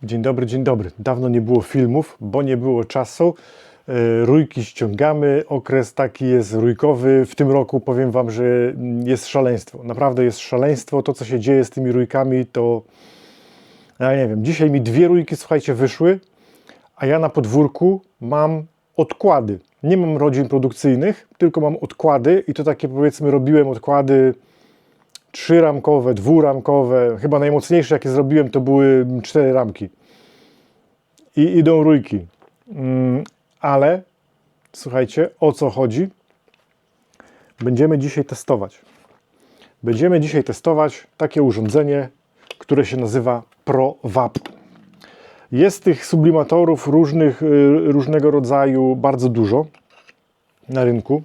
Dzień dobry, dzień dobry. Dawno nie było filmów, bo nie było czasu. Rójki ściągamy, okres taki jest rójkowy. W tym roku powiem Wam, że jest szaleństwo. Naprawdę jest szaleństwo. To, co się dzieje z tymi rójkami, to ja nie wiem. Dzisiaj mi 2 rójki, słuchajcie, wyszły, a ja na podwórku mam odkłady. Nie mam rodzin produkcyjnych, tylko mam odkłady i to takie, powiedzmy, robiłem odkłady 3-ramkowe, 2-ramkowe. Chyba najmocniejsze, jakie zrobiłem, to były 4 ramki. I idą rójki. Ale słuchajcie, o co chodzi? Będziemy dzisiaj testować. Będziemy dzisiaj testować takie urządzenie, które się nazywa provap. Jest tych sublimatorów różnego rodzaju bardzo dużo na rynku.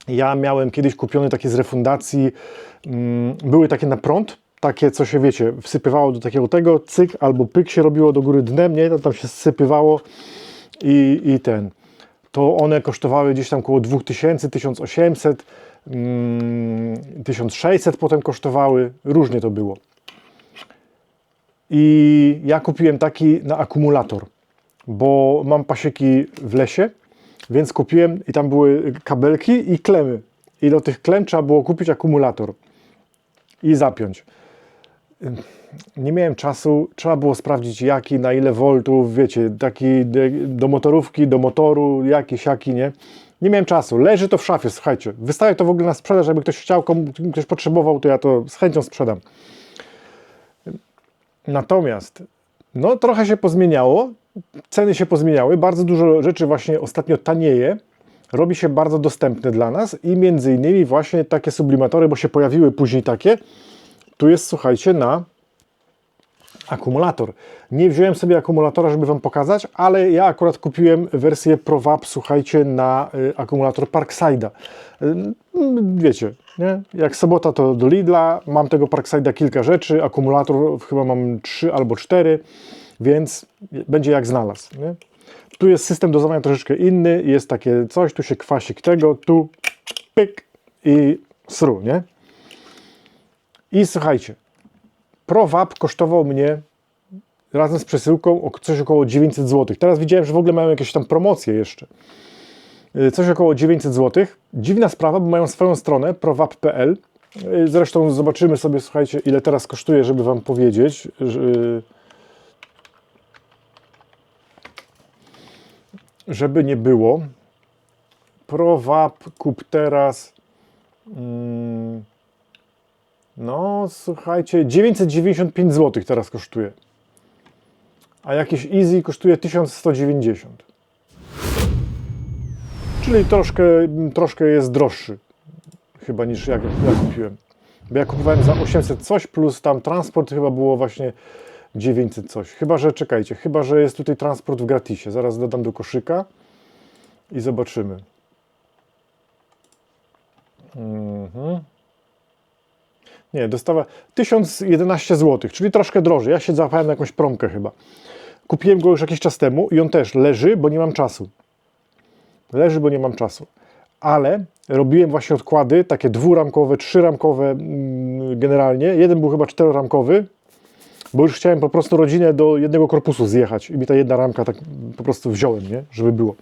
Ja miałem kiedyś kupione takie z refundacji, były takie na prąd, takie, co się, wiecie, wsypywało do takiego tego, cyk albo pyk się robiło do góry dnem, nie? Tam się zsypywało i ten. To one kosztowały gdzieś tam około 2000, 1800, 1600 potem kosztowały, różnie to było. I ja kupiłem taki na akumulator, bo mam pasieki w lesie, więc kupiłem i tam były kabelki i klemy. I do tych klem trzeba było kupić akumulator i zapiąć. Nie miałem czasu, trzeba było sprawdzić jaki, na ile voltów, wiecie, taki do motorówki, do motoru, jakiś, nie? Nie miałem czasu, leży to w szafie, słuchajcie. Wystawię to w ogóle na sprzedaż, jakby ktoś chciał, ktoś potrzebował, to ja to z chęcią sprzedam. Natomiast, no trochę się pozmieniało, ceny się pozmieniały, bardzo dużo rzeczy właśnie ostatnio tanieje, robi się bardzo dostępne dla nas i między innymi właśnie takie sublimatory, bo się pojawiły później takie. Tu jest, słuchajcie, na akumulator. Nie wziąłem sobie akumulatora, żeby Wam pokazać, ale ja akurat kupiłem wersję provap, słuchajcie, na akumulator Parkside'a. Wiecie, nie? Jak sobota to do Lidla, mam tego Parkside'a kilka rzeczy, akumulator chyba mam 3 albo 4, więc będzie jak znalazł. Nie? Tu jest system dozowania troszeczkę inny, jest takie coś, tu się kwasik tego, tu pyk i sru, nie? I słuchajcie, provap kosztował mnie razem z przesyłką coś około 900 zł. Teraz widziałem, że w ogóle mają jakieś tam promocje jeszcze. Coś około 900 zł. Dziwna sprawa, bo mają swoją stronę provap.pl. Zresztą zobaczymy sobie, słuchajcie, ile teraz kosztuje, żeby Wam powiedzieć. Żeby nie było. Provap kup teraz. No, słuchajcie, 995 zł teraz kosztuje. A jakieś Easy kosztuje 1190. Czyli troszkę jest droższy chyba niż jak ja kupiłem. Bo ja kupowałem za 800 coś plus tam transport chyba było właśnie 900 coś. Chyba, że czekajcie, chyba, że jest tutaj transport w gratisie. Zaraz dodam do koszyka i zobaczymy. Nie, dostawa 1011 zł, czyli troszkę drożej. Ja się załapałem na jakąś promkę chyba. Kupiłem go już jakiś czas temu i on też leży, bo nie mam czasu. Leży, bo nie mam czasu. Ale robiłem właśnie odkłady, takie 2-ramkowe, 3-ramkowe generalnie. Jeden był chyba 4-ramkowy, bo już chciałem po prostu rodzinę do jednego korpusu zjechać. I mi ta jedna ramka tak po prostu wziąłem, nie? Żeby było.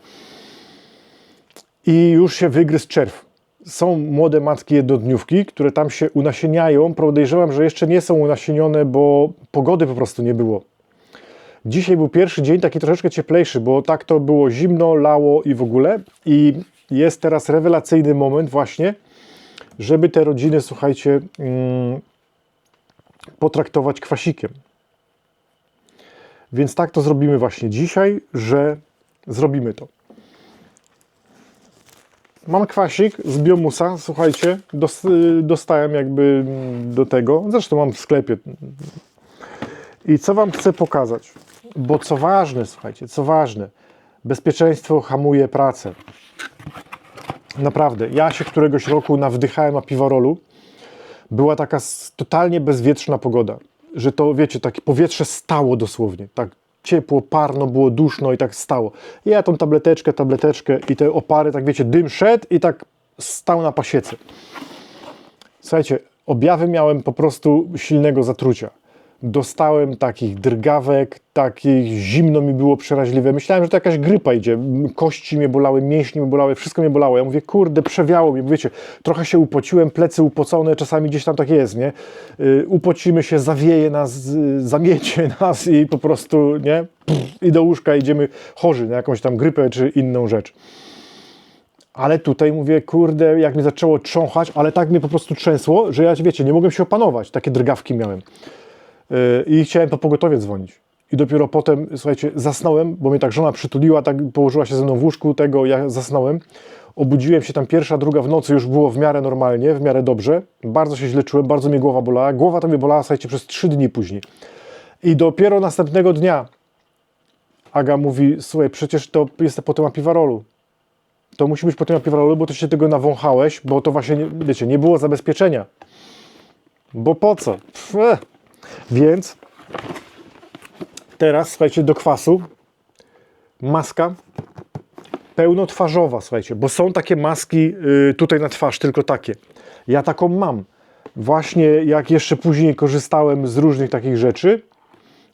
I już się wygryzł czerw. Są młode matki jednodniówki, które tam się unasieniają. Podejrzewam, że jeszcze nie są unasienione, bo pogody po prostu nie było. Dzisiaj był pierwszy dzień taki troszeczkę cieplejszy, bo tak to było zimno, lało i w ogóle. I jest teraz rewelacyjny moment właśnie, żeby te rodziny, słuchajcie, potraktować kwasikiem. Więc tak to zrobimy właśnie dzisiaj, że zrobimy to. Mam kwasik z biomusa, słuchajcie, dostałem jakby do tego, zresztą mam w sklepie. I co Wam chcę pokazać? Bo co ważne, słuchajcie, co ważne, bezpieczeństwo hamuje pracę. Naprawdę, ja się któregoś roku nawdychałem Apiwarolu, była taka totalnie bezwietrzna pogoda, że to, wiecie, takie powietrze stało dosłownie, tak ciepło, parno, było duszno i tak stało. I ja tą tableteczkę i te opary, tak wiecie, dym szedł i tak stał na pasiece. Słuchajcie, objawy miałem po prostu silnego zatrucia. dostałem takich drgawek, takich zimno mi było przeraźliwe. Myślałem, że to jakaś grypa idzie. Kości mnie bolały, mięśnie mnie bolały, wszystko mnie bolało. Ja mówię, kurde, przewiało mnie. Wiecie, trochę się upociłem, plecy upocone, czasami gdzieś tam tak jest, nie? Upocimy się, zawieje nas, zamiecie nas i po prostu, nie? I do łóżka idziemy chorzy na jakąś tam grypę czy inną rzecz. Ale tutaj mówię, kurde, jak mnie zaczęło trząchać, ale tak mnie po prostu trzęsło, że ja, wiecie, nie mogłem się opanować. Takie drgawki miałem. I chciałem po pogotowie dzwonić. I dopiero potem, słuchajcie, zasnąłem, bo mnie tak żona przytuliła, tak położyła się ze mną w łóżku, tego ja zasnąłem. Obudziłem się tam pierwsza, druga w nocy, już było w miarę normalnie, w miarę dobrze. Bardzo się źle czułem, bardzo mnie głowa bolała. Głowa to mnie bolała, słuchajcie, przez 3 dni później. I dopiero następnego dnia Aga mówi, słuchaj, przecież to jest po tym Apiwarolu. To musi być po tym Apiwarolu, bo to się tego nawąchałeś, bo to właśnie, wiecie, nie było zabezpieczenia. Bo po co? Więc teraz, słuchajcie, do kwasu maska pełnotwarzowa, słuchajcie, bo są takie maski tutaj na twarz, tylko takie. Ja taką mam. Właśnie jak jeszcze później korzystałem z różnych takich rzeczy,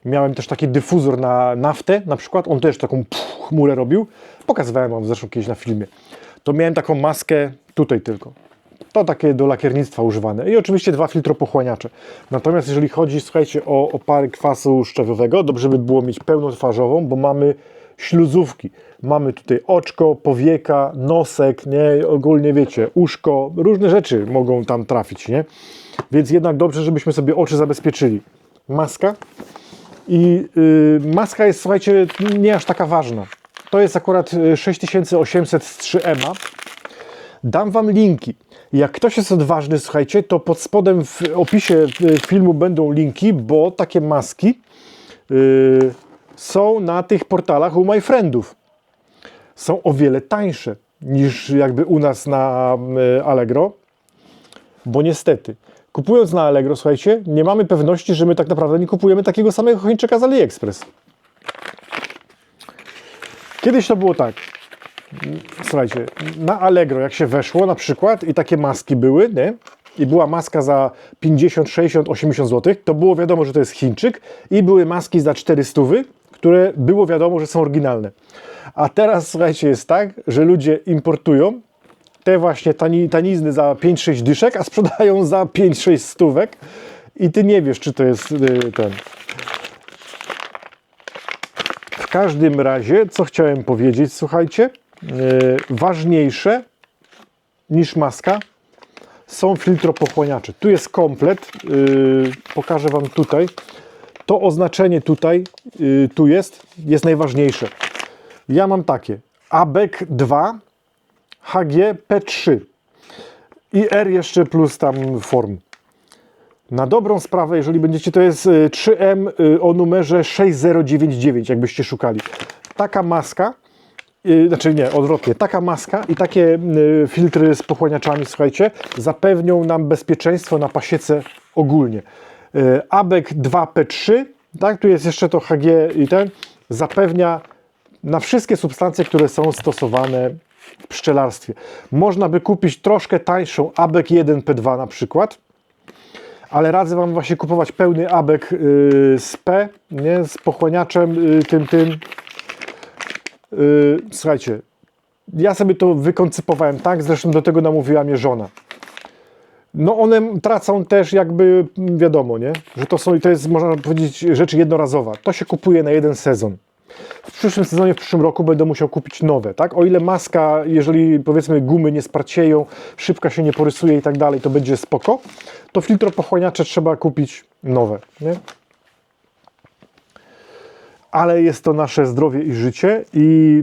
miałem też taki dyfuzor na naftę, na przykład, on też taką chmurę robił. Pokazywałem wam zresztą kiedyś na filmie. To miałem taką maskę tutaj tylko. To takie do lakiernictwa używane. I oczywiście 2 filtropochłaniacze. Natomiast jeżeli chodzi, słuchajcie, o pary kwasu szczawiowego, dobrze by było mieć pełnotwarzową, bo mamy śluzówki. Mamy tutaj oczko, powieka, nosek, nie? Ogólnie wiecie, uszko, różne rzeczy mogą tam trafić, nie? Więc jednak dobrze, żebyśmy sobie oczy zabezpieczyli. Maska. I maska jest, słuchajcie, nie aż taka ważna. To jest akurat 6800 z 3M. Dam wam linki. Jak ktoś jest odważny, słuchajcie, to pod spodem w opisie filmu będą linki, bo takie maski są na tych portalach u My Friendów. Są o wiele tańsze niż jakby u nas na Allegro, bo niestety, kupując na Allegro, słuchajcie, nie mamy pewności, że my tak naprawdę nie kupujemy takiego samego Chińczyka z AliExpress. Kiedyś to było tak. Słuchajcie, na Allegro jak się weszło na przykład i takie maski były, nie? I była maska za 50, 60, 80 zł, to było wiadomo, że to jest Chińczyk i były maski za 400, które było wiadomo, że są oryginalne. A teraz, słuchajcie, jest tak, że ludzie importują te właśnie tanizny za 5-6 dyszek, a sprzedają za 5-6 stówek i ty nie wiesz, czy to jest ten. W każdym razie, co chciałem powiedzieć, słuchajcie, ważniejsze niż maska są filtropochłaniacze. Tu jest komplet, pokażę wam tutaj. To oznaczenie tutaj, tu jest najważniejsze. Ja mam takie ABEK2 P3 i R jeszcze plus tam form. Na dobrą sprawę, jeżeli będziecie, to jest 3M o numerze 6099, jakbyście szukali. Taka maska, znaczy nie, odwrotnie, taka maska i takie filtry z pochłaniaczami, słuchajcie, zapewnią nam bezpieczeństwo na pasiece ogólnie. ABEK2 P3, tak, tu jest jeszcze to HG i ten, zapewnia na wszystkie substancje, które są stosowane w pszczelarstwie. Można by kupić troszkę tańszą ABEK1 P2 na przykład, ale radzę wam właśnie kupować pełny ABEK z P, nie, z pochłaniaczem tym. Słuchajcie, ja sobie to wykoncypowałem tak, zresztą do tego namówiła mnie żona. No one tracą też jakby, wiadomo, nie, że to jest, można powiedzieć, rzecz jednorazowa. To się kupuje na jeden sezon. W przyszłym sezonie, w przyszłym roku będę musiał kupić nowe, tak? O ile maska, jeżeli powiedzmy gumy nie sparcieją, szybka się nie porysuje i tak dalej, to będzie spoko, to filtropochłaniacze trzeba kupić nowe, nie? Ale jest to nasze zdrowie i życie i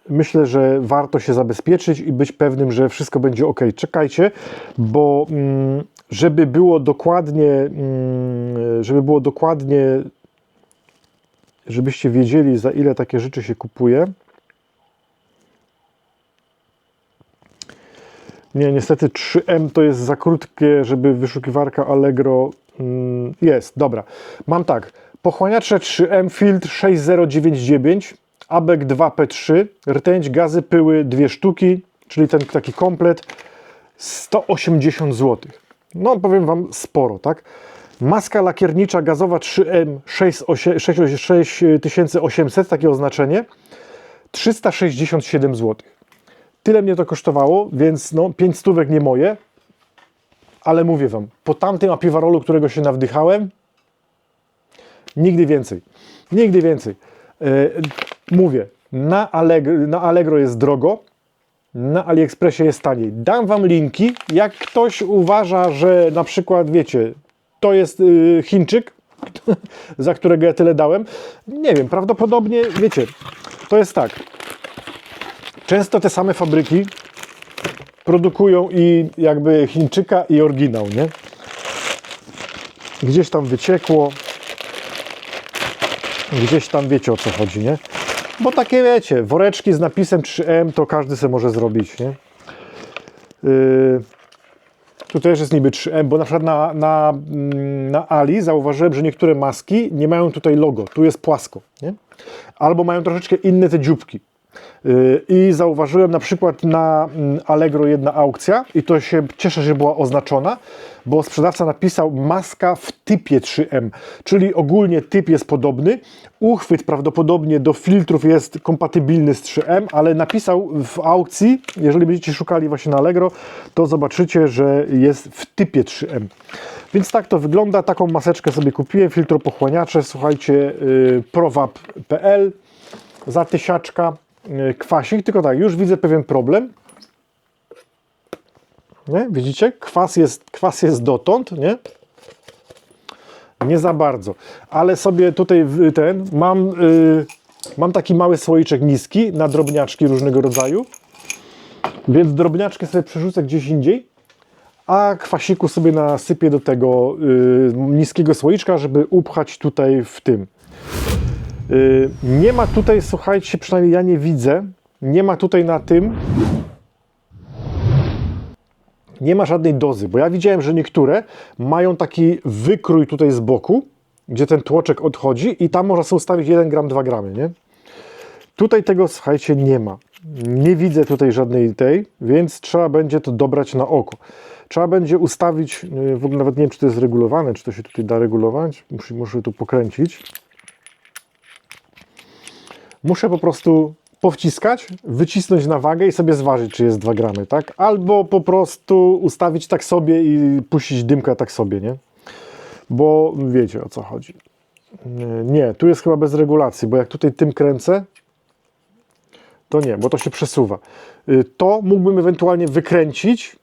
myślę, że warto się zabezpieczyć i być pewnym, że wszystko będzie ok. Czekajcie, bo żeby było dokładnie, żebyście wiedzieli, za ile takie rzeczy się kupuje. Nie, niestety 3M to jest za krótkie, żeby wyszukiwarka Allegro jest. Dobra, mam tak. Pochłaniacze 3M, filtr 6099, ABEK2 P3, rtęć, gazy, pyły 2 sztuki, czyli ten taki komplet, 180 zł. No powiem wam sporo, tak? Maska lakiernicza gazowa 3M 6800, takie oznaczenie, 367 zł. Tyle mnie to kosztowało, więc no 5 stówek nie moje, ale mówię wam, po tamtym Apiwarolu, którego się nawdychałem, nigdy więcej. Nigdy więcej. Mówię, na Allegro jest drogo, na AliExpressie jest taniej. Dam wam linki, jak ktoś uważa, że na przykład, wiecie, to jest Chińczyk, za którego ja tyle dałem. Nie wiem, prawdopodobnie, wiecie, to jest tak. Często te same fabryki produkują i jakby Chińczyka i oryginał, nie? Gdzieś tam wyciekło. Gdzieś tam wiecie, o co chodzi, nie? Bo takie, wiecie, woreczki z napisem 3M to każdy sobie może zrobić, nie? Tu też jest niby 3M, bo na przykład na Ali zauważyłem, że niektóre maski nie mają tutaj logo, tu jest płasko, nie? Albo mają troszeczkę inne te dzióbki. I zauważyłem na przykład na Allegro jedna aukcja i to się cieszę, że była oznaczona, bo sprzedawca napisał maska w typie 3M, czyli ogólnie typ jest podobny, uchwyt prawdopodobnie do filtrów jest kompatybilny z 3M, ale napisał w aukcji, jeżeli będziecie szukali właśnie na Allegro, to zobaczycie, że jest w typie 3M. Więc tak to wygląda, taką maseczkę sobie kupiłem, filtropochłaniacze, słuchajcie, provap.pl za 1000. Kwasik, tylko tak, już widzę pewien problem. Nie? Widzicie? Kwas jest dotąd, nie? Nie za bardzo. Ale sobie tutaj mam taki mały słoiczek niski na drobniaczki różnego rodzaju. Więc drobniaczkę sobie przerzucę gdzieś indziej, a kwasiku sobie nasypię do tego niskiego słoiczka, żeby upchać tutaj w tym. Nie ma tutaj, słuchajcie, przynajmniej ja nie widzę, nie ma tutaj na tym, nie ma żadnej dozy, bo ja widziałem, że niektóre mają taki wykrój tutaj z boku, gdzie ten tłoczek odchodzi i tam można sobie ustawić 1 gram, 2 gramy, nie? Tutaj tego, słuchajcie, nie ma. Nie widzę tutaj żadnej tej, więc trzeba będzie to dobrać na oko. Trzeba będzie ustawić, w ogóle nawet nie wiem, czy to jest regulowane, czy to się tutaj da regulować, muszę tu pokręcić. Muszę po prostu powciskać, wycisnąć na wagę i sobie zważyć, czy jest 2 gramy, tak? Albo po prostu ustawić tak sobie i puścić dymka tak sobie, nie? Bo wiecie, o co chodzi. Nie, tu jest chyba bez regulacji, bo jak tutaj tym kręcę, to nie, bo to się przesuwa. To mógłbym ewentualnie wykręcić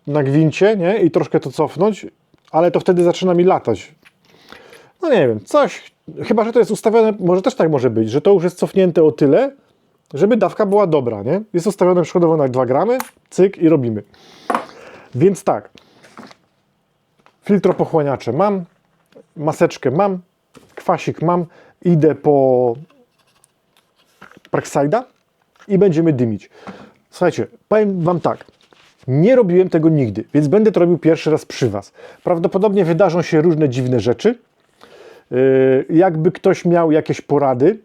na gwincie, nie? I troszkę to cofnąć, ale to wtedy zaczyna mi latać. No nie wiem, coś... Chyba że to jest ustawione, może też tak może być, że to już jest cofnięte o tyle, żeby dawka była dobra, nie? Jest ustawione przykładowo na 2 gramy, cyk i robimy. Więc tak, filtropochłaniacze mam, maseczkę mam, kwasik mam, idę po Parkside'a i będziemy dymić. Słuchajcie, powiem wam tak, nie robiłem tego nigdy, więc będę to robił pierwszy raz przy was. Prawdopodobnie wydarzą się różne dziwne rzeczy. Jakby ktoś miał jakieś porady,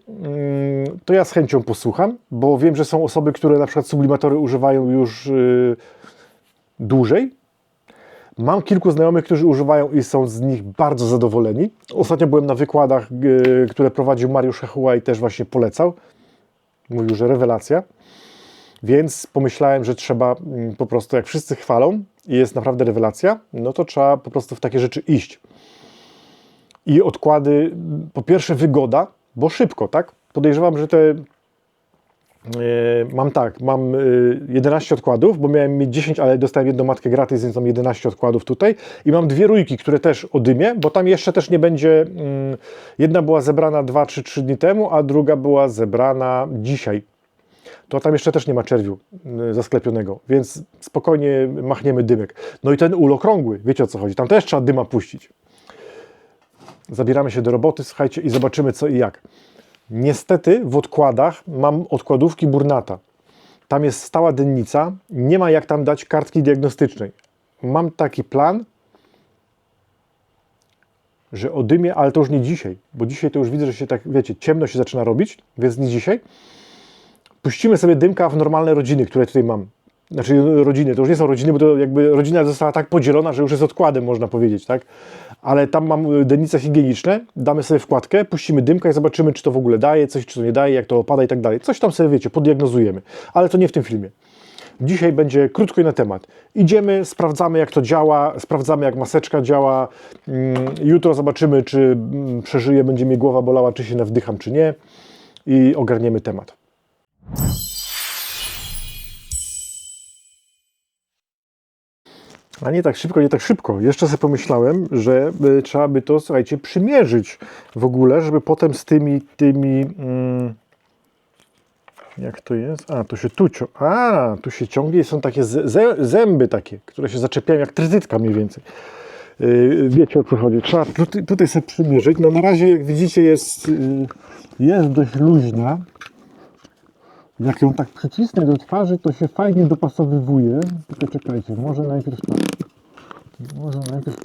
to ja z chęcią posłucham, bo wiem, że są osoby, które na przykład sublimatory używają już dłużej. Mam kilku znajomych, którzy używają i są z nich bardzo zadowoleni. Ostatnio byłem na wykładach, które prowadził Mariusz Hechuła i też właśnie polecał. Mówił, że rewelacja. Więc pomyślałem, że trzeba po prostu, jak wszyscy chwalą i jest naprawdę rewelacja, no to trzeba po prostu w takie rzeczy iść. I odkłady, po pierwsze wygoda, bo szybko, tak? Podejrzewam, że mam 11 odkładów, bo miałem mieć 10, ale dostałem jedną matkę gratis, więc mam 11 odkładów tutaj. I mam 2 rójki, które też odymię, bo tam jeszcze też nie będzie, jedna była zebrana 2 czy 3 dni temu, a druga była zebrana dzisiaj. To tam jeszcze też nie ma czerwiu zasklepionego, więc spokojnie machniemy dymek. No i ten ul okrągły, wiecie o co chodzi, tam też trzeba dyma puścić. Zabieramy się do roboty, słuchajcie, i zobaczymy co i jak. Niestety w odkładach mam odkładówki Burnata. Tam jest stała dennica, nie ma jak tam dać kartki diagnostycznej. Mam taki plan, że odymię, ale to już nie dzisiaj, bo dzisiaj to już widzę, że się tak, wiecie, ciemno się zaczyna robić, więc nie dzisiaj. Puścimy sobie dymka w normalne rodziny, które tutaj mam. Znaczy rodziny, to już nie są rodziny, bo to jakby rodzina została tak podzielona, że już jest odkładem, można powiedzieć, tak? Ale tam mam dennice higieniczne, damy sobie wkładkę, puścimy dymka i zobaczymy, czy to w ogóle daje coś, czy to nie daje, jak to opada i tak dalej. Coś tam sobie, wiecie, poddiagnozujemy, ale to nie w tym filmie. Dzisiaj będzie krótko i na temat. Idziemy, sprawdzamy, jak to działa, sprawdzamy, jak maseczka działa. Jutro zobaczymy, czy przeżyję, będzie mnie głowa bolała, czy się nawdycham, czy nie. I ogarniemy temat. A nie tak szybko, nie tak szybko. Jeszcze sobie pomyślałem, że trzeba by to, słuchajcie, przymierzyć w ogóle, żeby potem z tymi jak to jest? A, tu się tu się ciągnie i są takie zęby takie, które się zaczepiają jak trytytka mniej więcej. Wiecie, o co chodzi. Trzeba tutaj sobie przymierzyć. No na razie, jak widzicie, jest dość luźna. Jak ją tak przycisnę do twarzy, to się fajnie dopasowywuje. Tylko czekajcie, może najpierw tak. Może najpierw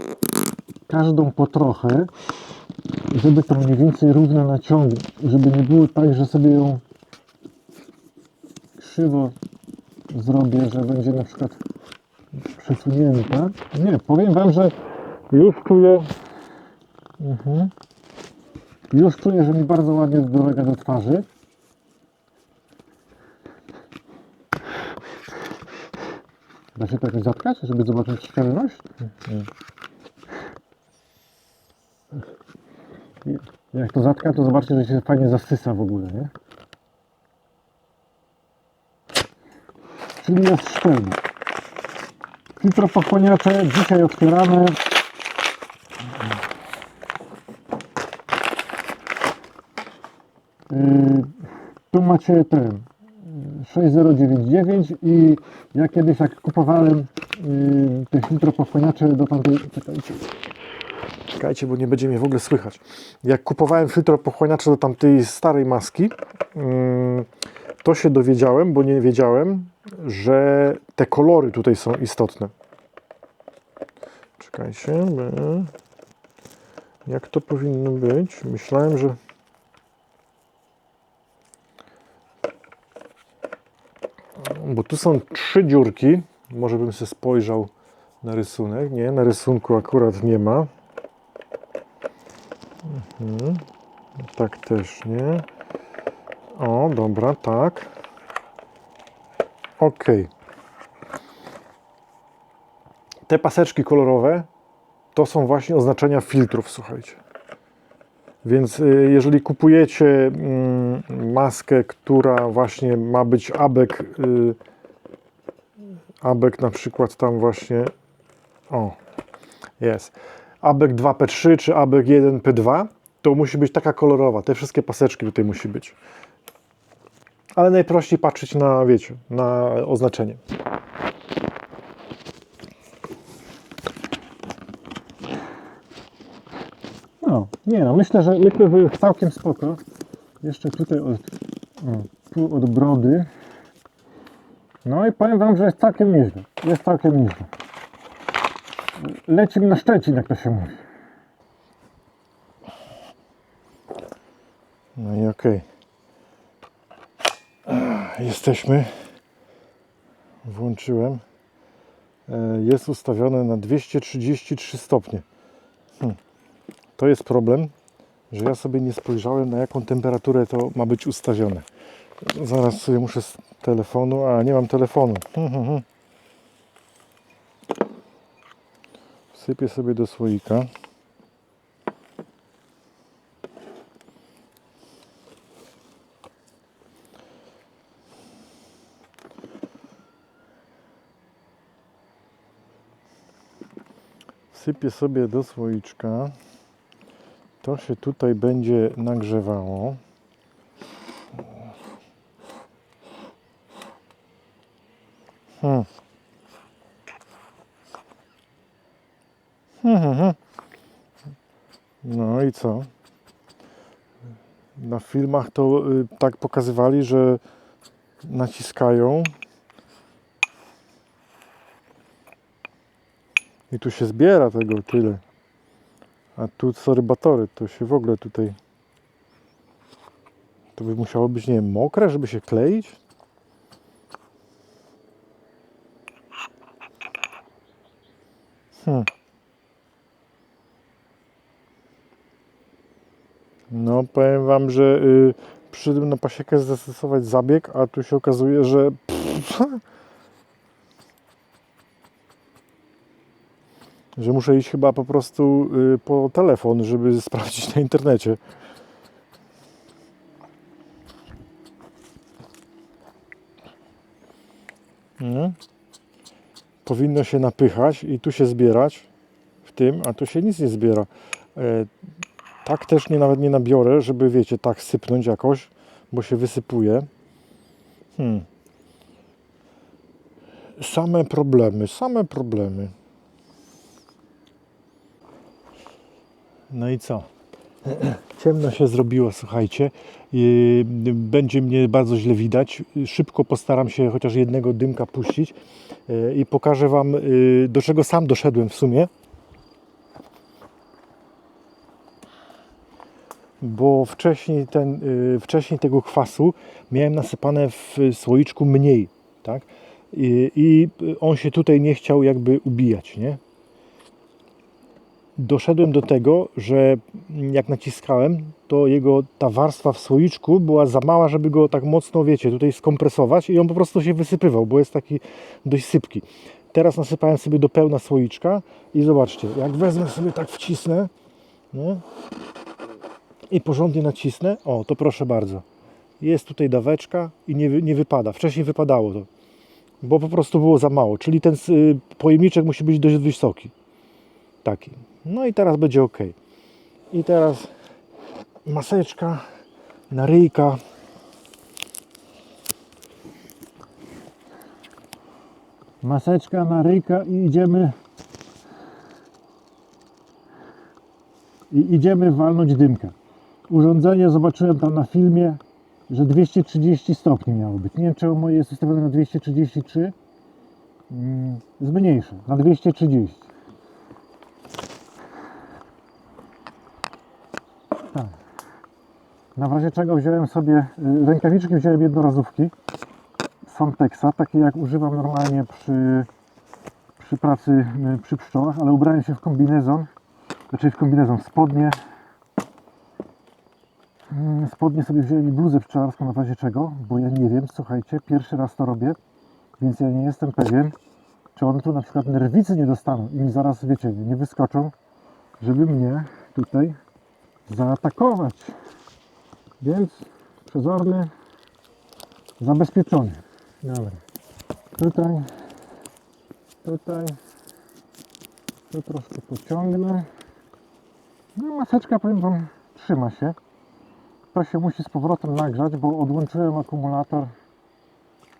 każdą po trochę, żeby to mniej więcej równo naciągnąć. Żeby nie było tak, że sobie ją krzywo zrobię, że będzie na przykład przesunięta. Nie, powiem wam, że już czuję już czuję, że mi bardzo ładnie dolega do twarzy. Da się to jakoś zatkać, żeby zobaczyć szczelność? Jak to zatka, to zobaczcie, że się fajnie zasysa w ogóle, nie? Czyli jest szczelny. Filtropochłaniacze dzisiaj otwieramy. Tu macie ten 6099 i ja kiedyś jak kupowałem te filtropochłaniacze do tamtej... Czekajcie, bo nie będzie mnie w ogóle słychać. Jak kupowałem filtropochłaniacze do tamtej starej maski, to się dowiedziałem, bo nie wiedziałem, że te kolory tutaj są istotne. Czekajcie, jak to powinno być? Myślałem, że... Bo tu są 3 dziurki. Może bym sobie spojrzał na rysunek. Nie, na rysunku akurat nie ma. Tak też nie. O, dobra, tak. Ok. Te paseczki kolorowe to są właśnie oznaczenia filtrów, słuchajcie. Więc jeżeli kupujecie maskę, która właśnie ma być ABEK, ABEK na przykład tam właśnie, o, jest, ABEK2 P3 czy ABEK1 P2, to musi być taka kolorowa, te wszystkie paseczki tutaj musi być. Ale najprościej patrzeć na, wiecie, na oznaczenie. No, nie no, myślę, że jest całkiem spoko. Jeszcze tutaj tu od brody. No i powiem wam, że jest całkiem nieźle. Jest całkiem nieźle. Lecimy na Szczecin, jak to się mówi. No i okej. Jesteśmy. Włączyłem. Jest ustawione na 233 stopnie. To jest problem, że ja sobie nie spojrzałem, na jaką temperaturę to ma być ustawione. Zaraz sobie muszę z telefonu, a nie mam telefonu. Wsypię sobie do słoika. Wsypię sobie do słoiczka. To się tutaj będzie nagrzewało. No i co? Na filmach to tak pokazywali, że naciskają i tu się zbiera tego tyle. A tu sorry batory, to się w ogóle tutaj... To by musiało być, nie wiem, mokre, żeby się kleić? No, powiem Wam, że przyszedłem na pasiekę zastosować zabieg, a tu się okazuje, że że muszę iść chyba po prostu po telefon, żeby sprawdzić na internecie. Nie? Powinno się napychać i tu się zbierać w tym, a tu się nic nie zbiera. Tak też nawet nie nabiorę, żeby wiecie, tak sypnąć jakoś, bo się wysypuje. Same problemy, same problemy. No i co? Ciemno się zrobiło, słuchajcie. Będzie mnie bardzo źle widać. Szybko postaram się chociaż jednego dymka puścić i pokażę Wam, do czego sam doszedłem w sumie. Bo wcześniej tego kwasu miałem nasypane w słoiczku mniej, tak? I on się tutaj nie chciał jakby ubijać, nie? Doszedłem do tego, że jak naciskałem, to ta warstwa w słoiczku była za mała, żeby go tak mocno, wiecie, tutaj skompresować i on po prostu się wysypywał, bo jest taki dość sypki. Teraz nasypałem sobie do pełna słoiczka i zobaczcie, jak wezmę sobie tak wcisnę, nie? I porządnie nacisnę, o, to proszę bardzo. Jest tutaj daweczka i nie wypada. Wcześniej wypadało to, bo po prostu było za mało. Czyli ten pojemniczek musi być dość wysoki. Taki. No i teraz będzie ok. I teraz maseczka na ryjka. Maseczka na ryjka i idziemy walnąć dymka. Urządzenie zobaczyłem tam na filmie, że 230 stopni miało być. Nie wiem, czemu moje jest ustawione na 233. Zmniejszę na 230. Tak. Na razie czego wziąłem sobie rękawiczki, wziąłem jednorazówki z Sontexa, takie jak używam normalnie przy pracy przy pszczołach, ale ubrałem się w kombinezon, w spodnie. Spodnie sobie wziąłem i bluzę pszczelarską na razie czego, bo ja nie wiem, słuchajcie, pierwszy raz to robię, więc ja nie jestem pewien, czy one tu na przykład nerwicy nie dostaną i mi zaraz, wiecie, nie wyskoczą, żeby mnie tutaj zaatakować. Więc przezorny, zabezpieczony. Dobra. Tutaj to troszkę pociągnę. No maseczka, powiem Wam, trzyma się. To się musi z powrotem nagrzać, bo odłączyłem akumulator,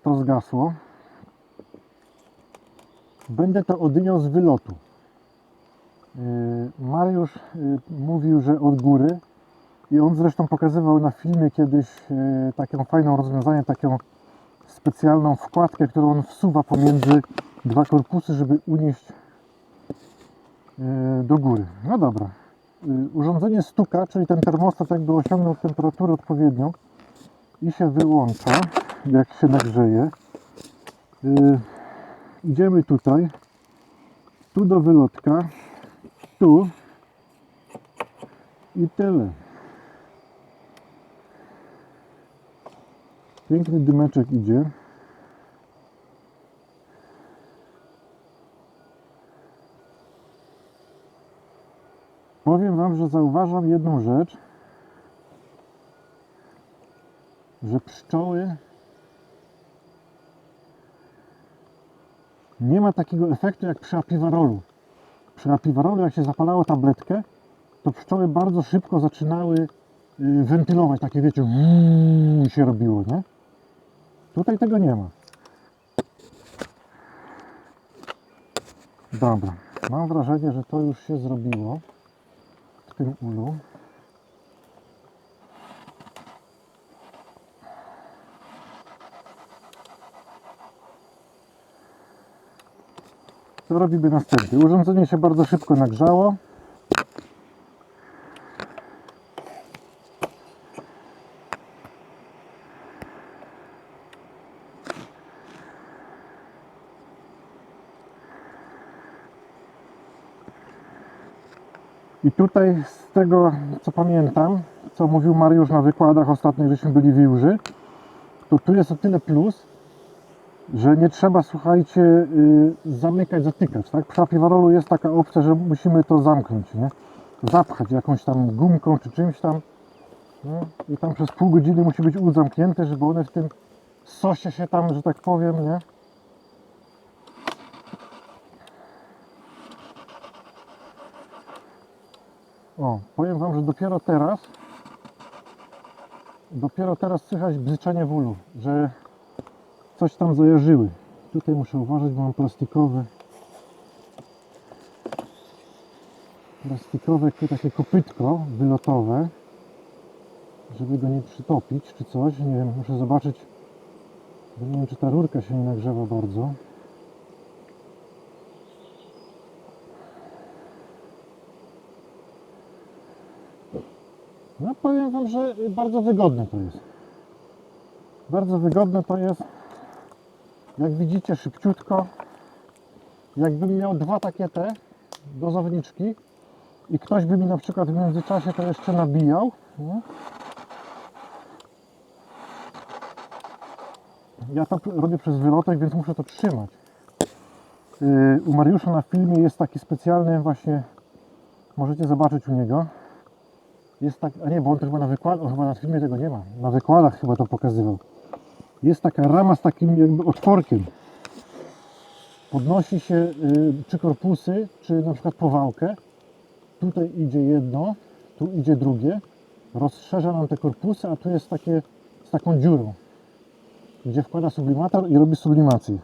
to zgasło. Będę to odyniał z wylotu. Mariusz mówił, że od góry i on zresztą pokazywał na filmie kiedyś taką fajną rozwiązanie, taką specjalną wkładkę, którą on wsuwa pomiędzy dwa korpusy, żeby unieść do góry. No dobra. Urządzenie stuka, czyli ten termostat jakby osiągnął temperaturę odpowiednią i się wyłącza, jak się nagrzeje. Idziemy tutaj, tu do wylotka, tu i tyle. Piękny dymeczek idzie. Powiem Wam, że zauważam jedną rzecz, że pszczoły nie ma takiego efektu jak przy Apiwarolu. Przy Apiwarolu, jak się zapalało tabletkę, to pszczoły bardzo szybko zaczynały wentylować, takie wiecie, się robiło, nie? Tutaj tego nie ma. Dobra, mam wrażenie, że to już się zrobiło w tym ulu. Co robimy następnie? Urządzenie się bardzo szybko nagrzało. I tutaj z tego co pamiętam, co mówił Mariusz na wykładach ostatnich, żeśmy byli w Jurzy, to tu jest o tyle plus, że nie trzeba, słuchajcie, zamykać, zatykać, tak? Przy Apiwarolu jest taka opcja, że musimy to zamknąć, nie? Zapchać jakąś tam gumką czy czymś tam, nie? I tam przez pół godziny musi być ust zamknięty, żeby one w tym sosie się tam, że tak powiem, nie? O, powiem wam, że dopiero teraz słychać bzyczenie w ulu, że coś tam zajarzyły. Tutaj muszę uważać, bo mam plastikowe takie kopytko wylotowe, żeby go nie przytopić czy coś, nie wiem, muszę zobaczyć, bo nie wiem, czy ta rurka się nie nagrzewa bardzo. No powiem wam, że bardzo wygodne to jest. Bardzo wygodne to jest. Jak widzicie, szybciutko. Jakbym miał dwa takie te dozowniczki i ktoś by mi na przykład w międzyczasie to jeszcze nabijał, nie? Ja to robię przez wylotek, więc muszę to trzymać. U Mariusza na filmie jest taki specjalny właśnie, możecie zobaczyć u niego. Jest tak, a nie, bo on to chyba na wykładach, chyba na filmie tego nie ma. Na wykładach chyba to pokazywał. Jest taka rama z takim jakby otworkiem. Podnosi się czy korpusy, czy na przykład powałkę. Tutaj idzie jedno, tu idzie drugie. Rozszerza nam te korpusy, a tu jest takie z taką dziurą, gdzie wkłada sublimator i robi sublimację.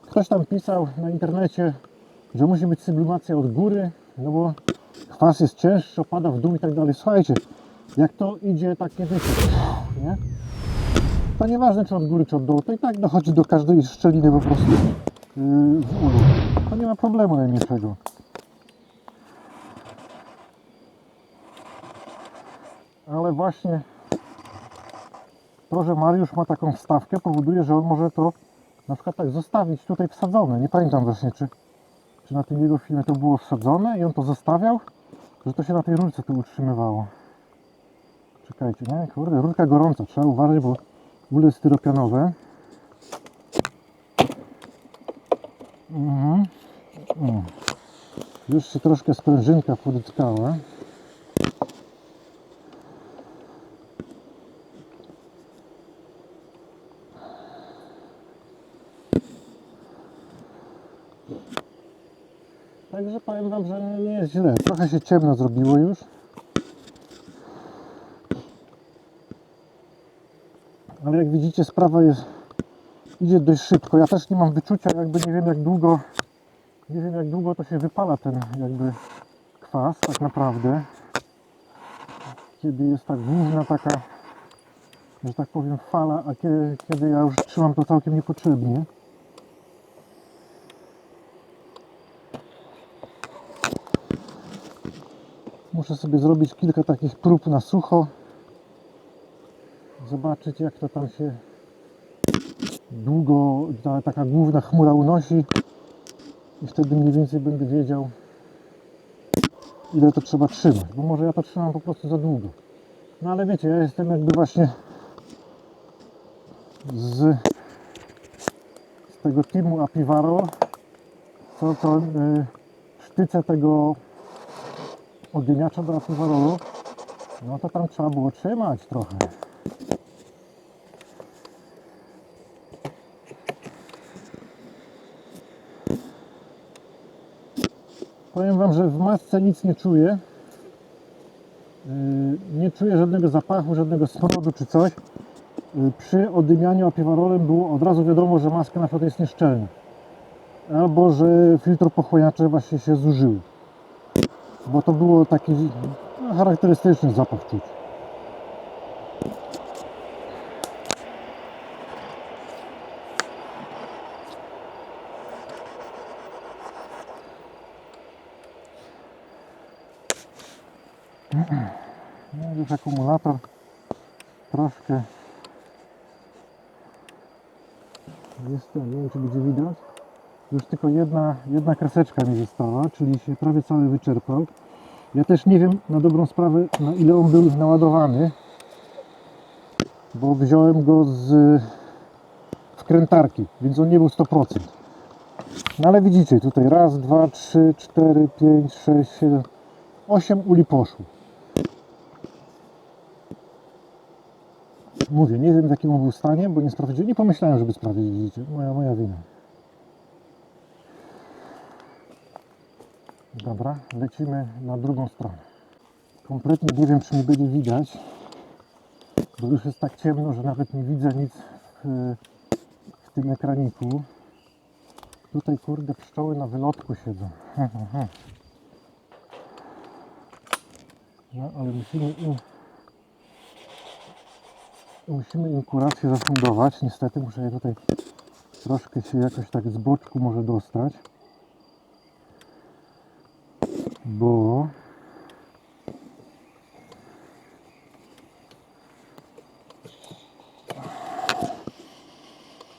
Ktoś tam pisał na internecie, że musi być sublimacja od góry, no bo kwas jest cięższy, opada w dół i tak dalej. Słuchajcie, jak to idzie takie wycie, nie? To nieważne czy od góry, czy od dołu, to i tak dochodzi do każdej szczeliny po prostu w ulu. To nie ma problemu najmniejszego. Ale właśnie to, że Mariusz ma taką wstawkę, powoduje, że on może to na przykład tak zostawić tutaj wsadzone. Nie pamiętam właśnie, czy na tym jego filmie to było wsadzone i on to zostawiał, że to się na tej rurce tu utrzymywało. Czekajcie, nie? Kurde, rurka gorąca, trzeba uważać, bo ule styropianowe. Już się troszkę sprężynka podytkała. Także powiem wam, że nie jest źle. Trochę się ciemno zrobiło już. Ale jak widzicie, sprawa idzie dość szybko. Ja też nie mam wyczucia, jakby nie wiem jak długo to się wypala ten jakby kwas tak naprawdę. Kiedy jest tak główna taka, że tak powiem, fala, a kiedy ja już trzymam to całkiem niepotrzebnie. Muszę sobie zrobić kilka takich prób na sucho. Zobaczyć, jak to tam się długo taka główna chmura unosi. I wtedy mniej więcej będę wiedział, ile to trzeba trzymać. Bo może ja to trzymam po prostu za długo. No ale wiecie, ja jestem jakby właśnie z tego teamu Apiwarol, co to sztyce tego oddymiacza do Apiwarolu, no to tam trzeba było trzymać trochę. Powiem wam, że w masce nic nie czuję. Nie czuję żadnego zapachu, żadnego smrodu czy coś. Przy oddymianiu Apiwarolem było od razu wiadomo, że maska na przykład jest nieszczelna. Albo że filtropochłaniacze właśnie się zużyły. Bo to było taki charakterystyczny zapach czuć. No już akumulator troszkę jest ten, nie wiem czy będzie widać. Już tylko jedna kreseczka mi została, czyli się prawie cały wyczerpał. Ja też nie wiem na dobrą sprawę, na ile on był naładowany, bo wziąłem go z wkrętarki, więc on nie był 100%. No ale widzicie, tutaj raz, dwa, trzy, 4, 5, 6, 7, 8 uli poszło. Mówię, nie wiem w jakim on był stanie, bo nie sprawdziłem, nie pomyślałem, żeby sprawdzić, widzicie, moja wina. Dobra, lecimy na drugą stronę. Kompletnie nie wiem, czy mnie będzie widać, bo już jest tak ciemno, że nawet nie widzę nic w tym ekraniku. Tutaj kurde pszczoły na wylotku siedzą. No ale musimy im kurację zafundować. Niestety muszę je tutaj troszkę się jakoś tak z boczku może dostać.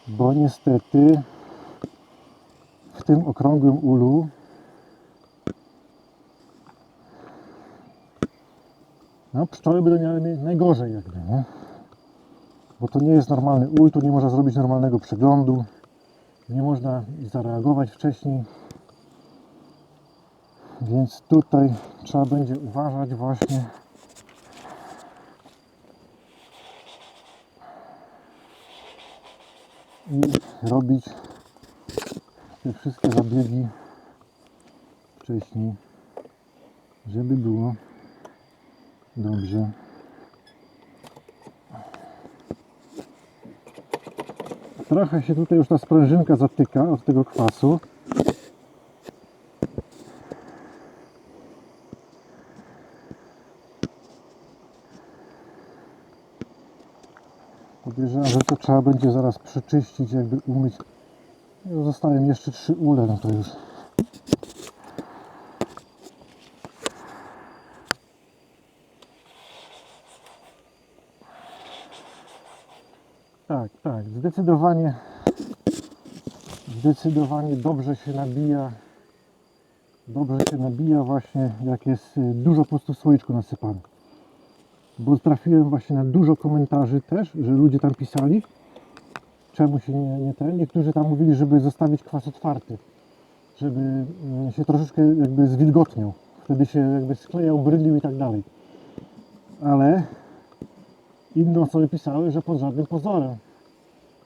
Bo niestety w tym okrągłym ulu no, pszczoły będą miały najgorzej jakby, nie? Bo to nie jest normalny ul, tu nie można zrobić normalnego przeglądu, nie można zareagować wcześniej, więc tutaj trzeba będzie uważać właśnie. I robić te wszystkie zabiegi wcześniej, żeby było dobrze. Trochę się tutaj już ta sprężynka zatyka od tego kwasu. Podejrzewam, że to trzeba będzie zaraz przeczyścić, jakby umyć. Zostają jeszcze 3 ule, no to już. Tak, zdecydowanie dobrze się nabija właśnie, jak jest dużo po prostu w słoiczku nasypane. Bo trafiłem właśnie na dużo komentarzy też, że ludzie tam pisali, czemu się nie ten. Niektórzy tam mówili, żeby zostawić kwas otwarty, żeby się troszeczkę jakby zwilgotniał. Wtedy się jakby sklejał, brydlił i tak dalej. Ale inne osoby pisały, że pod żadnym pozorem,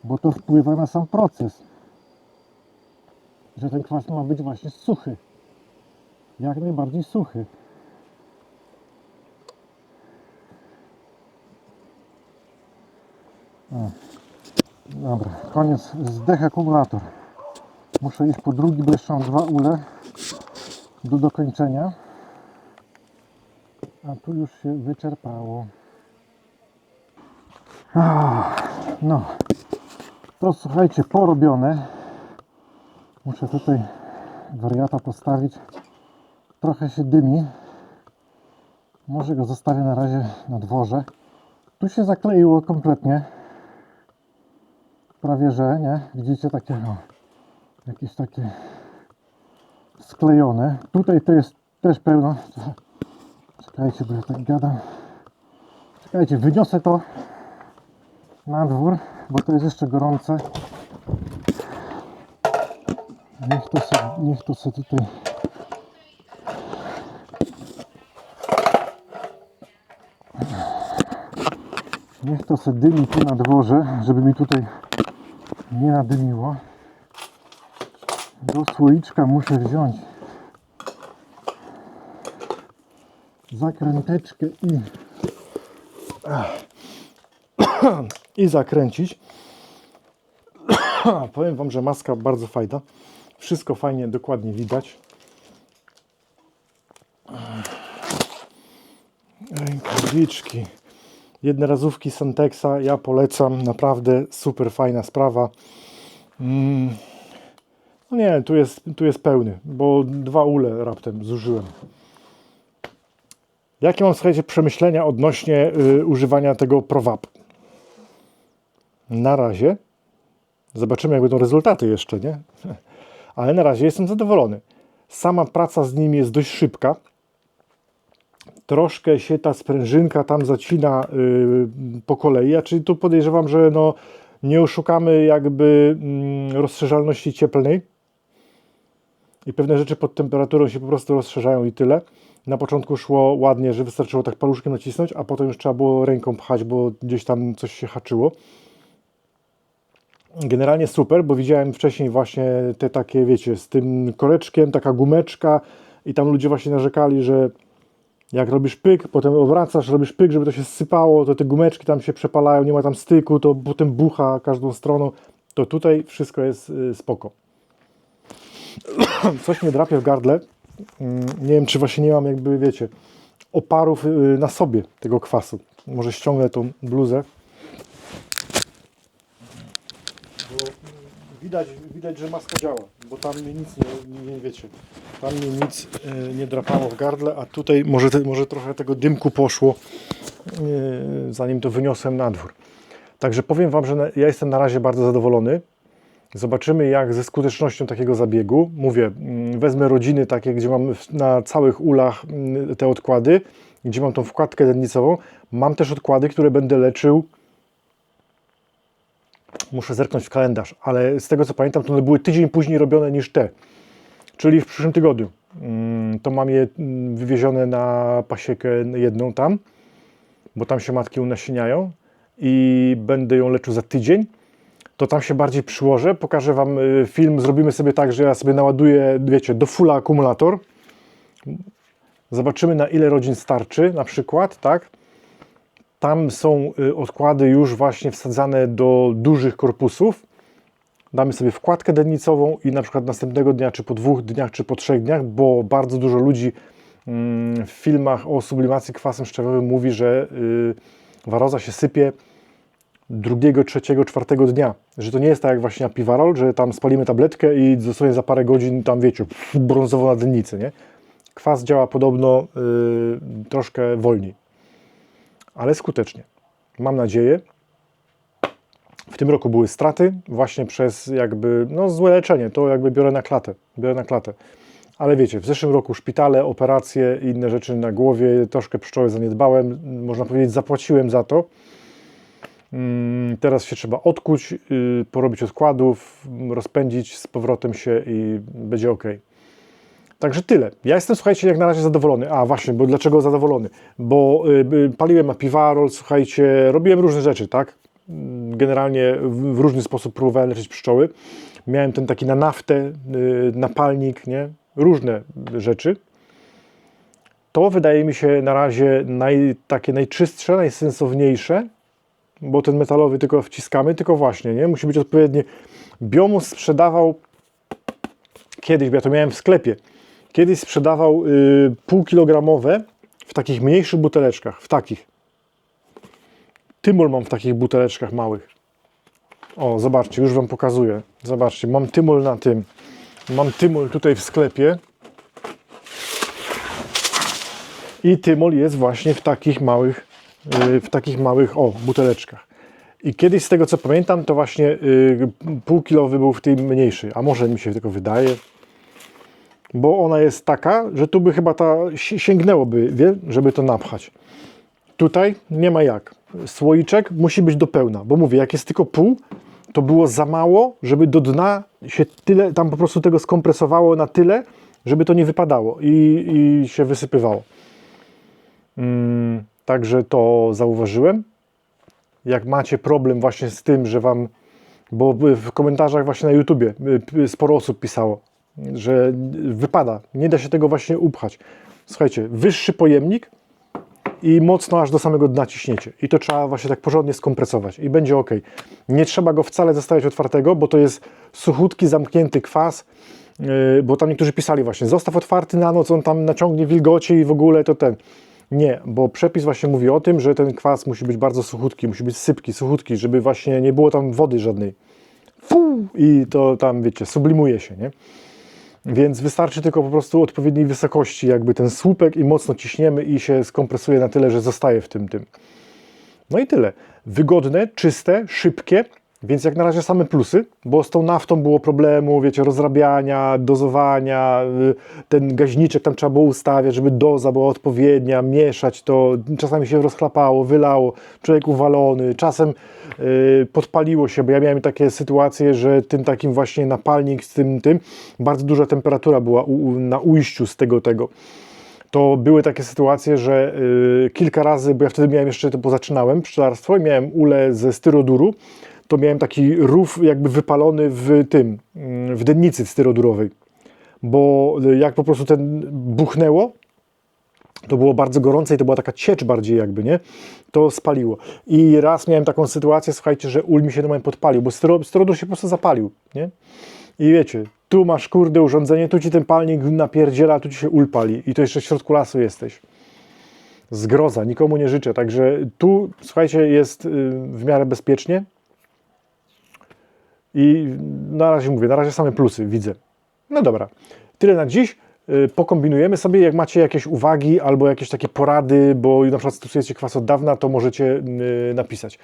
bo to wpływa na sam proces. Że ten kwas ma być właśnie suchy. Jak najbardziej suchy. Dobra, koniec, zdech akumulator. Muszę iść po drugi, bo jeszcze mam 2 ule do dokończenia. A tu już się wyczerpało. No, to słuchajcie, porobione. Muszę tutaj wariata postawić. Trochę się dymi. Może go zostawię na razie na dworze. Tu się zakleiło kompletnie. Prawie że, nie? Widzicie takie, no, jakieś takie sklejone. Tutaj to jest też pełno. Czekajcie, bo ja tak gadam. Czekajcie, wyniosę to na dwór, bo to jest jeszcze gorące. Niech to sobie tutaj niech to sobie dymi tu na dworze, żeby mi tutaj nie nadymiło. Do słoiczka muszę wziąć zakręteczkę i zakręcić. Powiem wam, że maska bardzo fajna. Wszystko fajnie, dokładnie widać. Rękawiczki. Jednorazówki Santexa, ja polecam. Naprawdę super fajna sprawa. No nie, tu jest pełny, bo 2 ule raptem zużyłem. Jakie mam, słuchajcie, przemyślenia odnośnie używania tego provap? Na razie zobaczymy, jak będą rezultaty jeszcze, nie? Ale na razie jestem zadowolony. Sama praca z nim jest dość szybka. troszkę się ta sprężynka tam zacina po kolei. Ja czyli tu podejrzewam, że no, nie oszukamy jakby rozszerzalności cieplnej i pewne rzeczy pod temperaturą się po prostu rozszerzają i tyle. Na początku szło ładnie, że wystarczyło tak paluszkiem nacisnąć, a potem już trzeba było ręką pchać, bo gdzieś tam coś się haczyło. Generalnie super, bo widziałem wcześniej właśnie te takie, wiecie, z tym koreczkiem, taka gumeczka i tam ludzie właśnie narzekali, że jak robisz pyk, potem obracasz, robisz pyk, żeby to się zsypało, to te gumeczki tam się przepalają, nie ma tam styku, to potem bucha każdą stroną. To tutaj wszystko jest spoko. Coś mnie drapie w gardle. Nie wiem, czy właśnie nie mam jakby, wiecie, oparów na sobie tego kwasu. Może ściągnę tą bluzę. Bo widać, że maska działa, bo tam mnie nic nie wiecie. Tam mnie nic nie drapało w gardle, a tutaj może trochę tego dymku poszło, zanim to wyniosłem na dwór. Także powiem Wam, że ja jestem na razie bardzo zadowolony. Zobaczymy, jak ze skutecznością takiego zabiegu. Mówię, wezmę rodziny takie, gdzie mam na całych ulach te odkłady, gdzie mam tą wkładkę dennicową. Mam też odkłady, które będę leczył. Muszę zerknąć w kalendarz, ale z tego co pamiętam, to one były tydzień później robione niż te. Czyli w przyszłym tygodniu. To mam je wywiezione na pasiekę jedną tam, bo tam się matki unasieniają i będę ją leczył za tydzień. To tam się bardziej przyłożę, pokażę Wam film, zrobimy sobie tak, że ja sobie naładuję, wiecie, do fulla akumulator. Zobaczymy, na ile rodzin starczy, na przykład, tak? Tam są odkłady już właśnie wsadzane do dużych korpusów. Damy sobie wkładkę dennicową i na przykład następnego dnia, czy po 2 dniach, czy po 3 dniach, bo bardzo dużo ludzi w filmach o sublimacji kwasem szczawiowym mówi, że warroza się sypie 2., 3., 4 dnia. Że to nie jest tak jak właśnie Apiwarol, że tam spalimy tabletkę i dosłownie za parę godzin tam, wiecie, brązowo na dennicy, nie? Kwas działa podobno troszkę wolniej, ale skutecznie. Mam nadzieję. W tym roku były straty właśnie przez jakby, no złe leczenie, to jakby biorę na klatę. Ale wiecie, w zeszłym roku szpitale, operacje i inne rzeczy na głowie, troszkę pszczoły zaniedbałem, można powiedzieć zapłaciłem za to. Teraz się trzeba odkuć, porobić odkładów, rozpędzić z powrotem się i będzie ok. Także tyle. Ja jestem, słuchajcie, jak na razie zadowolony. A właśnie, bo dlaczego zadowolony? Bo paliłem Apiwarol, słuchajcie, robiłem różne rzeczy, tak? Generalnie w różny sposób próbowałem leczyć pszczoły. Miałem ten taki na naftę, napalnik, nie? Różne rzeczy. To wydaje mi się na razie takie najczystsze, najsensowniejsze, bo ten metalowy tylko wciskamy, tylko właśnie, nie? Musi być odpowiednie. Biomus sprzedawał kiedyś, bo ja to miałem w sklepie, kiedyś sprzedawał półkilogramowe w takich mniejszych buteleczkach, w takich. Tymol mam w takich buteleczkach małych. O, zobaczcie, już Wam pokazuję. Zobaczcie, mam tymol na tym. Mam tymol tutaj w sklepie. I tymol jest właśnie w takich małych, o, buteleczkach. I kiedyś z tego co pamiętam, to właśnie półkilowy był w tej mniejszej, a może mi się tylko wydaje, bo ona jest taka, że tu by chyba sięgnęłoby, żeby to napchać. Tutaj nie ma jak. Słoiczek musi być do pełna, bo mówię, jak jest tylko pół, to było za mało, żeby do dna się tyle, tam po prostu tego skompresowało na tyle, żeby to nie wypadało i się wysypywało. Także to zauważyłem. Jak macie problem właśnie z tym, że Wam, bo w komentarzach właśnie na YouTubie sporo osób pisało, że wypada, nie da się tego właśnie upchać. Słuchajcie, wyższy pojemnik i mocno aż do samego dna ciśniecie. I to trzeba właśnie tak porządnie skompresować i będzie ok. Nie trzeba go wcale zostawiać otwartego, bo to jest suchutki, zamknięty kwas, bo tam niektórzy pisali właśnie, zostaw otwarty na noc, on tam naciągnie wilgoci i w ogóle to ten. Nie, bo przepis właśnie mówi o tym, że ten kwas musi być bardzo suchutki, musi być sypki, suchutki, żeby właśnie nie było tam wody żadnej. I to tam, wiecie, sublimuje się, nie? Więc wystarczy tylko po prostu odpowiedniej wysokości jakby ten słupek i mocno ciśniemy i się skompresuje na tyle, że zostaje w tym. No i tyle. Wygodne, czyste, szybkie Więc jak na razie same plusy, bo z tą naftą było problemu, wiecie, rozrabiania, dozowania, ten gaźniczek tam trzeba było ustawiać, żeby doza była odpowiednia, mieszać to, czasami się rozchlapało, wylało, człowiek uwalony, czasem podpaliło się, bo ja miałem takie sytuacje, że tym takim właśnie napalnik z tym, bardzo duża temperatura była na ujściu z tego. To były takie sytuacje, że kilka razy, bo ja wtedy miałem jeszcze, bo zaczynałem pszczelarstwo i miałem ulę ze styroduru, to miałem taki rów jakby wypalony w dennicy styrodurowej, bo jak po prostu ten buchnęło, to było bardzo gorące i to była taka ciecz bardziej jakby, nie? To spaliło. I raz miałem taką sytuację, słuchajcie, że ul mi się normalnie podpalił, bo styrodur się po prostu zapalił, nie? I wiecie, tu masz kurde urządzenie, tu ci ten palnik napierdziela, tu ci się ul pali i to jeszcze w środku lasu jesteś. Zgroza, nikomu nie życzę, także tu, słuchajcie, jest w miarę bezpiecznie. I na razie mówię, na razie same plusy widzę. No dobra, tyle na dziś. Pokombinujemy sobie, jak macie jakieś uwagi albo jakieś takie porady, bo na przykład stosujecie kwas od dawna, to możecie napisać.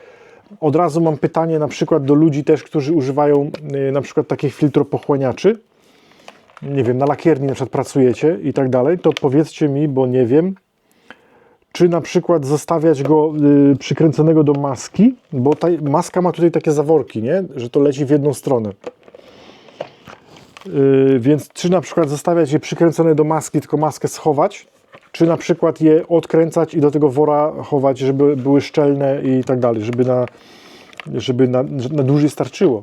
Od razu mam pytanie na przykład do ludzi też, którzy używają na przykład takich filtropochłaniaczy. Nie wiem, na lakierni na przykład pracujecie i tak dalej, to powiedzcie mi, bo nie wiem, czy na przykład zostawiać go przykręconego do maski, bo ta maska ma tutaj takie zaworki, nie? Że to leci w jedną stronę. Więc czy na przykład zostawiać je przykręcone do maski, tylko maskę schować, czy na przykład je odkręcać i do tego wora chować, żeby były szczelne i tak dalej, żeby na dłużej starczyło.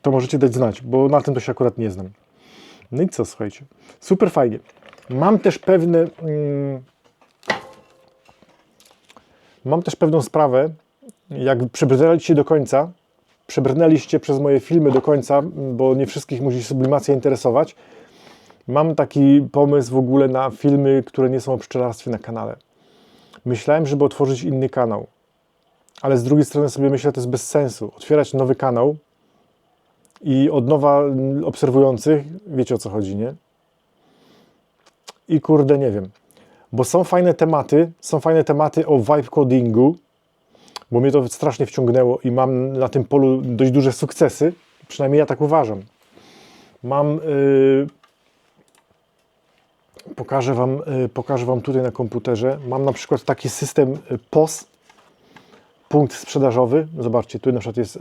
To możecie dać znać, bo na tym to się akurat nie znam. No i co, słuchajcie, super fajnie. Mam też pewną sprawę, jak przebrnęliście przez moje filmy do końca, bo nie wszystkich musi sublimacja interesować. Mam taki pomysł w ogóle na filmy, które nie są o pszczelarstwie na kanale. Myślałem, żeby otworzyć inny kanał, ale z drugiej strony sobie myślę, że to jest bez sensu. Otwierać nowy kanał i od nowa obserwujących, wiecie o co chodzi, nie? I kurde, nie wiem. Bo są fajne tematy o vibe codingu, bo mnie to strasznie wciągnęło i mam na tym polu dość duże sukcesy, przynajmniej ja tak uważam. Pokażę Wam tutaj na komputerze, mam na przykład taki system POS, punkt sprzedażowy, zobaczcie, tu na przykład jest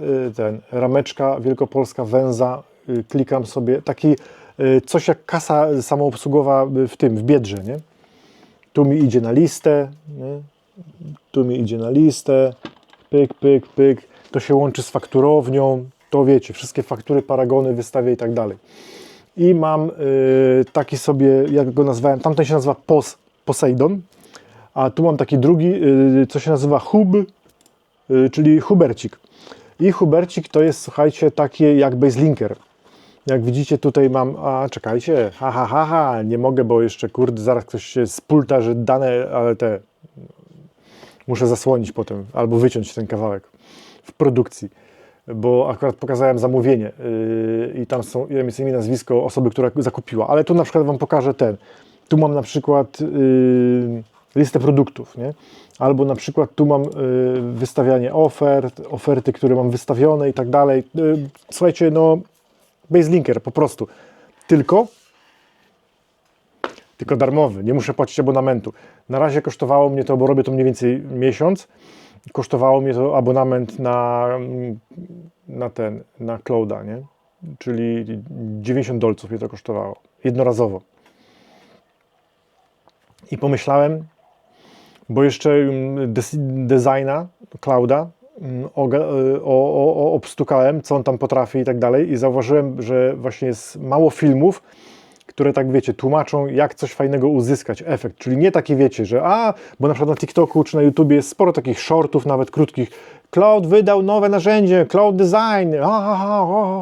rameczka wielkopolska, węza, klikam sobie, taki coś jak kasa samoobsługowa w Biedrze, nie? Tu mi idzie na listę, nie? Tu mi idzie na listę, pyk, pyk, pyk, to się łączy z fakturownią, to wiecie, wszystkie faktury, paragony wystawię i tak dalej. I mam taki sobie, jak go nazwałem, tamten się nazywa Poseidon, a tu mam taki drugi, co się nazywa Hub, czyli Hubercik. I Hubercik to jest, słuchajcie, takie jak baselinker. Jak widzicie, tutaj mam, czekajcie, nie mogę, bo jeszcze, kurde, zaraz ktoś się spulta, że dane, ale muszę zasłonić potem, albo wyciąć ten kawałek w produkcji, bo akurat pokazałem zamówienie i tam jest imię, nazwisko osoby, która zakupiła, ale tu na przykład Wam pokażę tu mam na przykład listę produktów, nie? Albo na przykład tu mam wystawianie oferty, które mam wystawione i tak dalej. Słuchajcie, no baselinker po prostu, tylko darmowy, nie muszę płacić abonamentu. Na razie kosztowało mnie to, bo robię to mniej więcej miesiąc, kosztowało mnie to abonament na clouda, nie? Czyli $90 mnie to kosztowało, jednorazowo. I pomyślałem, bo jeszcze designa clouda obstukałem, co on tam potrafi i tak dalej i zauważyłem, że właśnie jest mało filmów, które tak wiecie, tłumaczą, jak coś fajnego uzyskać, efekt, czyli nie takie wiecie, że bo na przykład na TikToku czy na YouTubie jest sporo takich shortów, nawet krótkich, Cloud wydał nowe narzędzie, Cloud Design,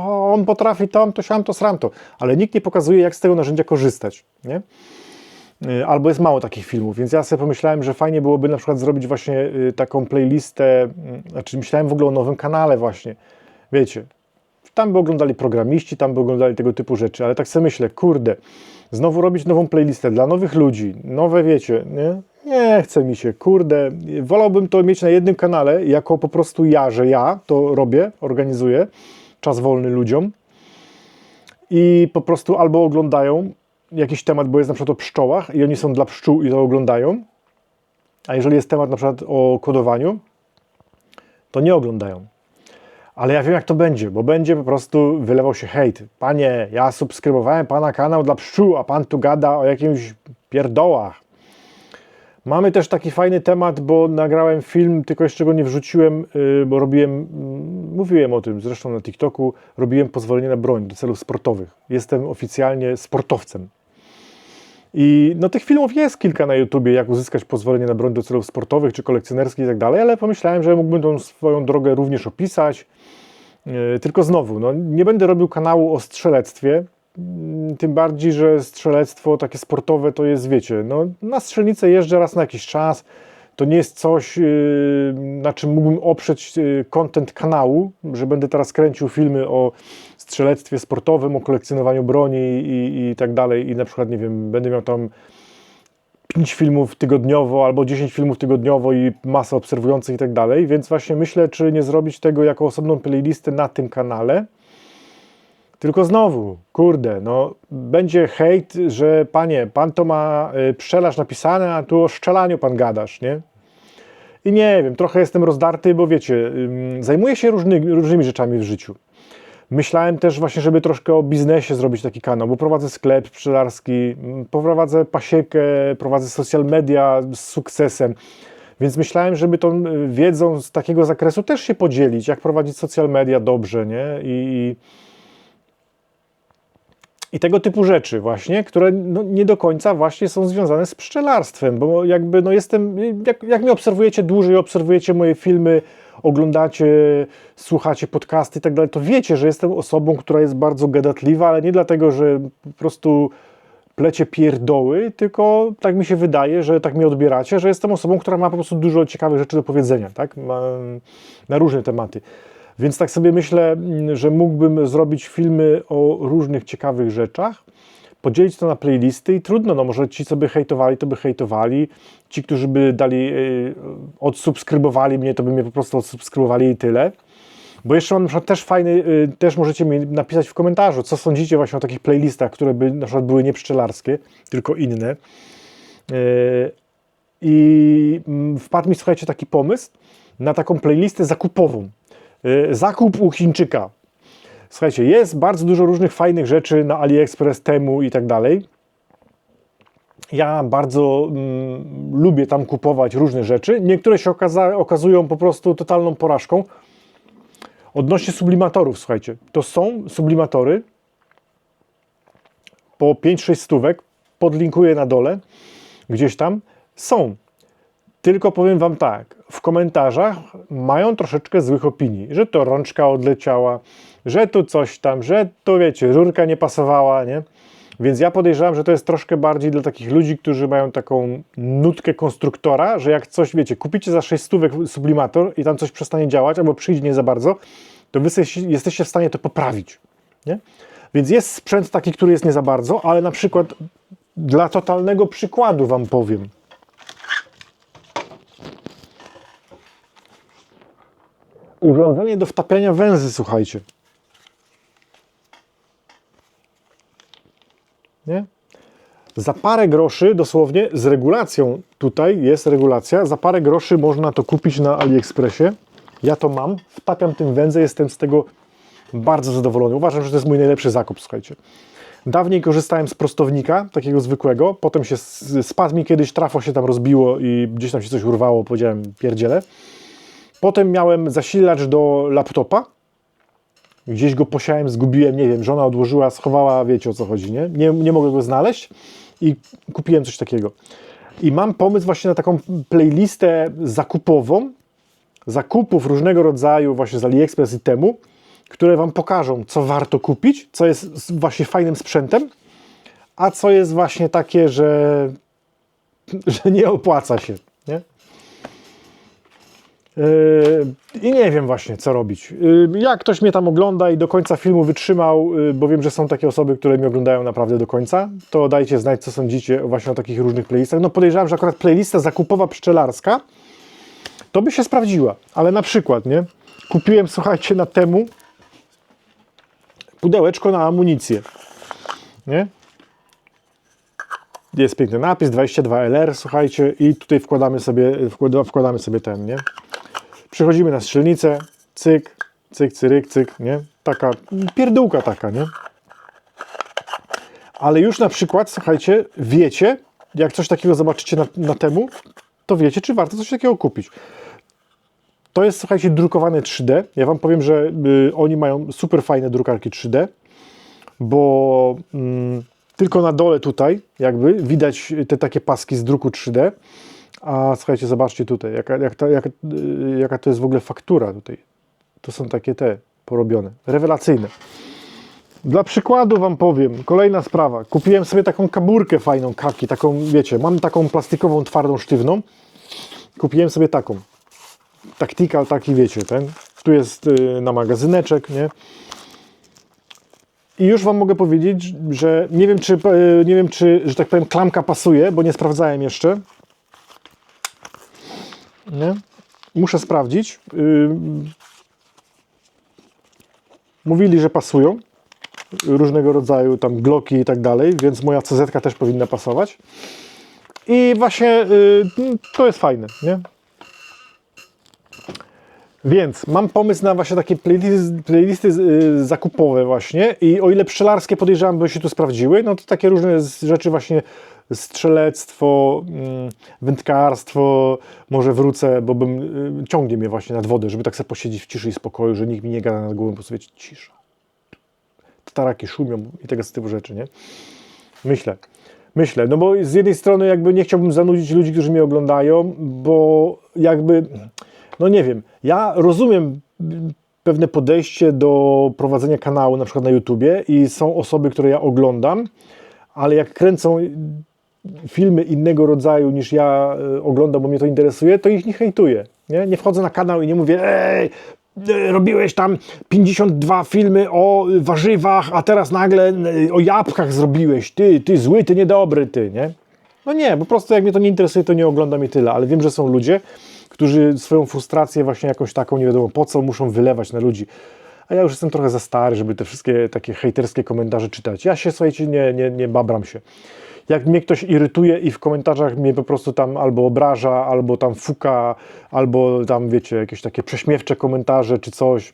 on potrafi to siamto, sramto, ale nikt nie pokazuje, jak z tego narzędzia korzystać, nie? Albo jest mało takich filmów, więc ja sobie pomyślałem, że fajnie byłoby na przykład zrobić właśnie taką playlistę, znaczy myślałem w ogóle o nowym kanale właśnie, wiecie, tam by oglądali programiści, tam by oglądali tego typu rzeczy, ale tak sobie myślę, kurde, znowu robić nową playlistę dla nowych ludzi, nowe wiecie, nie? Nie chce mi się, kurde. Wolałbym to mieć na jednym kanale, jako po prostu ja, że ja to robię, organizuję, czas wolny ludziom i po prostu albo oglądają jakiś temat, bo jest na przykład o pszczołach i oni są dla pszczół i to oglądają, a jeżeli jest temat na przykład o kodowaniu, to nie oglądają. Ale ja wiem, jak to będzie, bo będzie po prostu wylewał się hejt. Panie, ja subskrybowałem pana kanał dla pszczół, a pan tu gada o jakimś pierdołach. Mamy też taki fajny temat, bo nagrałem film, tylko jeszcze go nie wrzuciłem, bo robiłem, mówiłem o tym zresztą na TikToku, robiłem pozwolenie na broń do celów sportowych. Jestem oficjalnie sportowcem. I no tych filmów jest kilka na YouTubie, jak uzyskać pozwolenie na broń do celów sportowych czy kolekcjonerskich i tak dalej, ale pomyślałem, że mógłbym tą swoją drogę również opisać. Tylko znowu, no, nie będę robił kanału o strzelectwie, tym bardziej, że strzelectwo takie sportowe to jest, wiecie, no, na strzelnicę jeżdżę raz na jakiś czas, to nie jest coś, na czym mógłbym oprzeć content kanału, że będę teraz kręcił filmy o strzelectwie sportowym, o kolekcjonowaniu broni i tak dalej i na przykład, nie wiem, będę miał tam 5 filmów tygodniowo albo 10 filmów tygodniowo i masę obserwujących i tak dalej, więc właśnie myślę, czy nie zrobić tego jako osobną playlistę na tym kanale. Tylko znowu, kurde, no będzie hejt, że panie, pan to ma pszczelarz napisane, a tu o szczelaniu pan gadasz, nie? I nie wiem, trochę jestem rozdarty, bo wiecie, zajmuję się różnymi rzeczami w życiu. Myślałem też właśnie, żeby troszkę o biznesie zrobić taki kanał, bo prowadzę sklep pszczelarski, prowadzę pasiekę, prowadzę social media z sukcesem, więc myślałem, żeby tą wiedzą z takiego zakresu też się podzielić, jak prowadzić social media dobrze, nie? I tego typu rzeczy właśnie, które no, nie do końca właśnie są związane z pszczelarstwem, bo jakby no jestem, jak mnie obserwujecie dłużej, obserwujecie moje filmy, oglądacie, słuchacie podcasty i tak dalej, to wiecie, że jestem osobą, która jest bardzo gadatliwa, ale nie dlatego, że po prostu plecie pierdoły, tylko tak mi się wydaje, że tak mnie odbieracie, że jestem osobą, która ma po prostu dużo ciekawych rzeczy do powiedzenia, tak? Na różne tematy. Więc tak sobie myślę, że mógłbym zrobić filmy o różnych ciekawych rzeczach, podzielić to na playlisty i trudno, no może ci, co by hejtowali, to by hejtowali, ci, którzy by dali, odsubskrybowali mnie, to by mnie po prostu odsubskrybowali i tyle. Bo jeszcze mam na przykład też fajny, też możecie mi napisać w komentarzu, co sądzicie właśnie o takich playlistach, które by na przykład były nie pszczelarskie, tylko inne. I wpadł mi, słuchajcie, taki pomysł na taką playlistę zakupową. Zakup u Chińczyka. Słuchajcie, jest bardzo dużo różnych fajnych rzeczy na AliExpress, Temu i tak dalej. Ja bardzo lubię tam kupować różne rzeczy. Niektóre się okazują po prostu totalną porażką. Odnośnie sublimatorów, słuchajcie, to są sublimatory po 5-6 stówek, podlinkuję na dole, gdzieś tam są. Tylko powiem wam tak, w komentarzach mają troszeczkę złych opinii, że to rączka odleciała, że tu coś tam, że tu wiecie, rurka nie pasowała, nie? Więc ja podejrzewam, że to jest troszkę bardziej dla takich ludzi, którzy mają taką nutkę konstruktora, że jak coś, wiecie, kupicie za 6 stówek sublimator i tam coś przestanie działać, albo przyjdzie nie za bardzo, to wy jesteście w stanie to poprawić, nie? Więc jest sprzęt taki, który jest nie za bardzo, ale na przykład dla totalnego przykładu wam powiem. Urządzenie do wtapiania węzy, słuchajcie. Nie? Za parę groszy, dosłownie z regulacją, tutaj jest regulacja, za parę groszy można to kupić na AliExpressie. Ja to mam, wtapiam tym węzę, jestem z tego bardzo zadowolony. Uważam, że to jest mój najlepszy zakup, słuchajcie. Dawniej korzystałem z prostownika, takiego zwykłego, potem się spadł mi kiedyś, trafo się tam rozbiło i gdzieś tam się coś urwało, powiedziałem pierdziele. Potem miałem zasilacz do laptopa, gdzieś go posiałem, zgubiłem, nie wiem, żona odłożyła, schowała, wiecie o co chodzi, nie? Nie mogę go znaleźć i kupiłem coś takiego. I mam pomysł właśnie na taką playlistę zakupową, zakupów różnego rodzaju właśnie z AliExpress i Temu, które wam pokażą, co warto kupić, co jest właśnie fajnym sprzętem, a co jest właśnie takie, że nie opłaca się, nie? I nie wiem właśnie, co robić. Jak ktoś mnie tam ogląda i do końca filmu wytrzymał, bo wiem, że są takie osoby, które mnie oglądają naprawdę do końca, to dajcie znać, co sądzicie właśnie o takich różnych playlistach. No podejrzewam, że akurat playlista zakupowa pszczelarska to by się sprawdziła, ale na przykład, nie? Kupiłem, słuchajcie, na Temu pudełeczko na amunicję, nie? Jest piękny napis, 22LR, słuchajcie, i tutaj wkładamy sobie ten, nie? Przychodzimy na strzelnicę, cyk, cyk, cyryk, cyk, nie? Taka pierdółka taka, nie? Ale już na przykład, słuchajcie, wiecie, jak coś takiego zobaczycie na Temu, to wiecie, czy warto coś takiego kupić. To jest, słuchajcie, drukowane 3D. Ja wam powiem, że oni mają super fajne drukarki 3D, bo tylko na dole tutaj jakby widać te takie paski z druku 3D. A słuchajcie, zobaczcie tutaj, jaka to jest w ogóle faktura tutaj. To są takie te porobione, rewelacyjne. Dla przykładu wam powiem, kolejna sprawa. Kupiłem sobie taką kaburkę fajną, kaki, taką, wiecie, mam taką plastikową, twardą, sztywną. Kupiłem sobie taką. Tactical taki, wiecie, ten. Tu jest na magazyneczek, nie? I już wam mogę powiedzieć, że nie wiem, czy, że tak powiem, klamka pasuje, bo nie sprawdzałem jeszcze. Nie? Muszę sprawdzić. Mówili, że pasują. Różnego rodzaju tam gloki i tak dalej, więc moja CZ też powinna pasować. I właśnie to jest fajne, nie? Więc mam pomysł na właśnie takie playlisty zakupowe właśnie i o ile pszczelarskie podejrzewam, by się tu sprawdziły, no to takie różne rzeczy właśnie strzelectwo, wędkarstwo, może wrócę, bo ciągnie mnie właśnie nad wodę, żeby tak sobie posiedzieć w ciszy i spokoju, że nikt mi nie gada nad głową, po prostu wiecie, cisza. Taraki szumią i tego typu rzeczy, nie? Myślę, no bo z jednej strony jakby nie chciałbym zanudzić ludzi, którzy mnie oglądają, bo jakby, no nie wiem, ja rozumiem pewne podejście do prowadzenia kanału, na przykład na YouTubie i są osoby, które ja oglądam, ale jak kręcą filmy innego rodzaju niż ja oglądam, bo mnie to interesuje, to ich nie hejtuję, nie? Nie wchodzę na kanał i nie mówię, ej, robiłeś tam 52 filmy o warzywach, a teraz nagle o jabłkach zrobiłeś, ty zły, ty niedobry, ty, nie? No nie, po prostu jak mnie to nie interesuje, to nie oglądam i tyle, ale wiem, że są ludzie, którzy swoją frustrację właśnie jakąś taką, nie wiadomo po co, muszą wylewać na ludzi. A ja już jestem trochę za stary, żeby te wszystkie takie hejterskie komentarze czytać. Ja się, słuchajcie, nie babram się. Jak mnie ktoś irytuje i w komentarzach mnie po prostu tam albo obraża, albo tam fuka, albo tam, wiecie, jakieś takie prześmiewcze komentarze czy coś.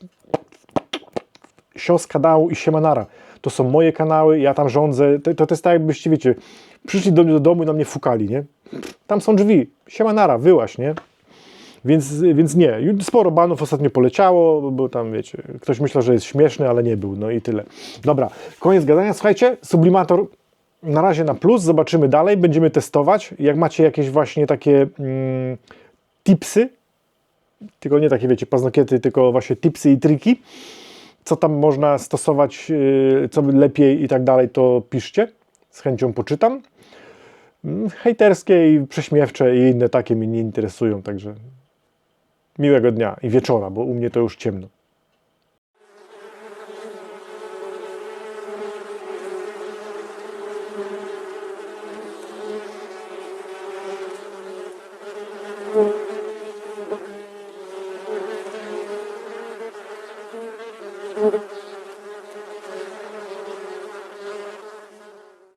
Sios kanału i siemanara. To są moje kanały, ja tam rządzę. To jest tak, jakbyście, wiecie, przyszli do domu i na mnie fukali, nie? Tam są drzwi. Siemanara, wyłaź, nie? Więc nie. Sporo banów ostatnio poleciało, bo tam, wiecie, ktoś myślał, że jest śmieszny, ale nie był. No i tyle. Dobra, koniec gadania. Słuchajcie, Sublimator na razie na plus, zobaczymy dalej, będziemy testować. Jak macie jakieś właśnie takie tipsy, tylko nie takie, wiecie, paznokiety, tylko właśnie tipsy i triki, co tam można stosować, co lepiej i tak dalej, to piszcie. Z chęcią poczytam. Hejterskie i prześmiewcze i inne takie mnie nie interesują, także miłego dnia i wieczora, bo u mnie to już ciemno.